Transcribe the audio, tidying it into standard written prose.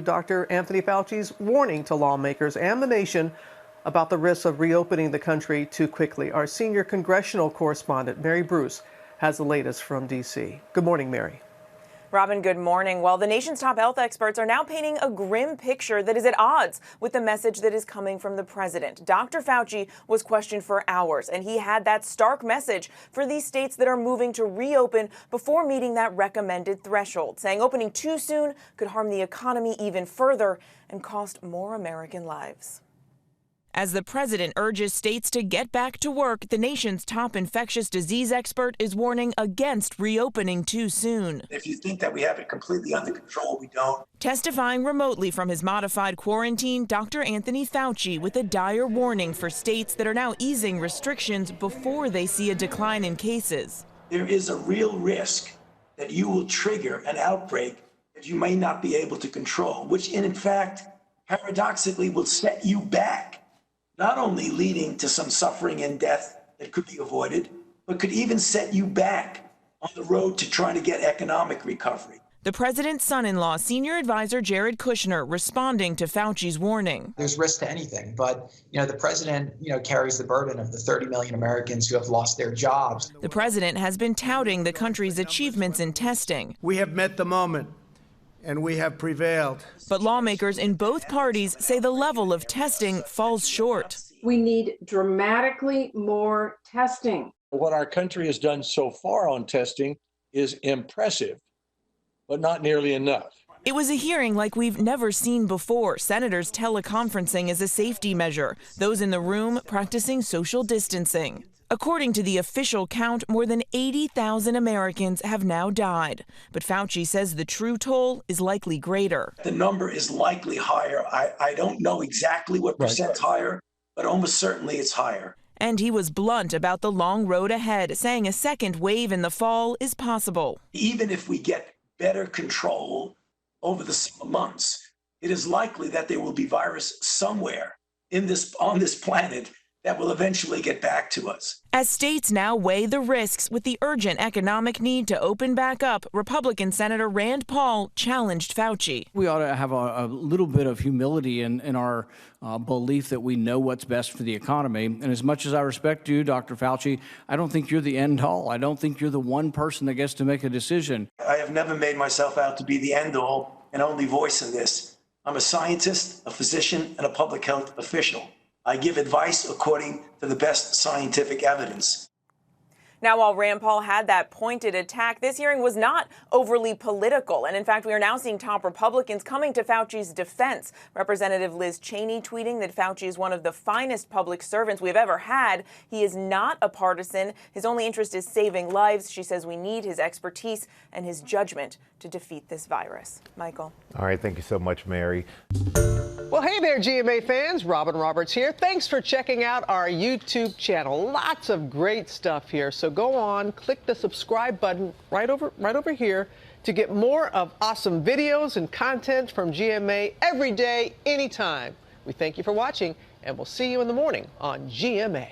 Dr. Anthony Fauci's warning to lawmakers and the nation about the risks of reopening the country too quickly. Our senior congressional correspondent, Mary Bruce, has the latest from D.C. Good morning, Mary. Robin, good morning. Well, the nation's top health experts are now painting a grim picture that is at odds with the message that is coming from the president. Dr. Fauci was questioned for hours, and he had that stark message for these states that are moving to reopen before meeting that recommended threshold, saying opening too soon could harm the economy even further and cost more American lives. As the president urges states to get back to work, the nation's top infectious disease expert is warning against reopening too soon. If you think that we have it completely under control, we don't. Testifying remotely from his modified quarantine, Dr. Anthony Fauci with a dire warning for states that are now easing restrictions before they see a decline in cases. There is a real risk that you will trigger an outbreak that you may not be able to control, which in fact, paradoxically, will set you back. Not only leading to some suffering and death that could be avoided, but could even set you back on the road to trying to get economic recovery. The president's son-in-law, senior advisor Jared Kushner, responding to Fauci's warning. There's risk to anything, but the president, carries the burden of the 30 million Americans who have lost their jobs. The president has been touting the country's achievements in testing. We have met the moment, and we have prevailed. But lawmakers in both parties say the level of testing falls short. We need dramatically more testing. What our country has done so far on testing is impressive, but not nearly enough. It was a hearing like we've never seen before. Senators teleconferencing as a safety measure, those in the room practicing social distancing. According to the official count, more than 80,000 Americans have now died. But Fauci says the true toll is likely greater. The number is likely higher. I don't know exactly what percent higher, but almost certainly it's higher. And he was blunt about the long road ahead, saying a second wave in the fall is possible. Even if we get better control over the summer months, it is likely that there will be virus somewhere on this planet that will eventually get back to us. As states now weigh the risks with the urgent economic need to open back up, Republican Senator Rand Paul challenged Fauci. We ought to have a little bit of humility in our belief that we know what's best for the economy. And as much as I respect you, Dr. Fauci, I don't think you're the end all. I don't think you're the one person that gets to make a decision. I have never made myself out to be the end all and only voice in this. I'm a scientist, a physician, and a public health official. I give advice according to the best scientific evidence. Now, while Rand Paul had that pointed attack, this hearing was not overly political. And in fact, we are now seeing top Republicans coming to Fauci's defense. Representative Liz Cheney tweeting that Fauci is one of the finest public servants we've ever had. He is not a partisan. His only interest is saving lives. She says we need his expertise and his judgment to defeat this virus. Michael. All right. Thank you so much, Mary. Well, hey there, GMA fans. Robin Roberts here. Thanks for checking out our YouTube channel. Lots of great stuff here. So go on, click the subscribe button right over here to get more of awesome videos and content from GMA every day, anytime. We thank you for watching, and we'll see you in the morning on GMA.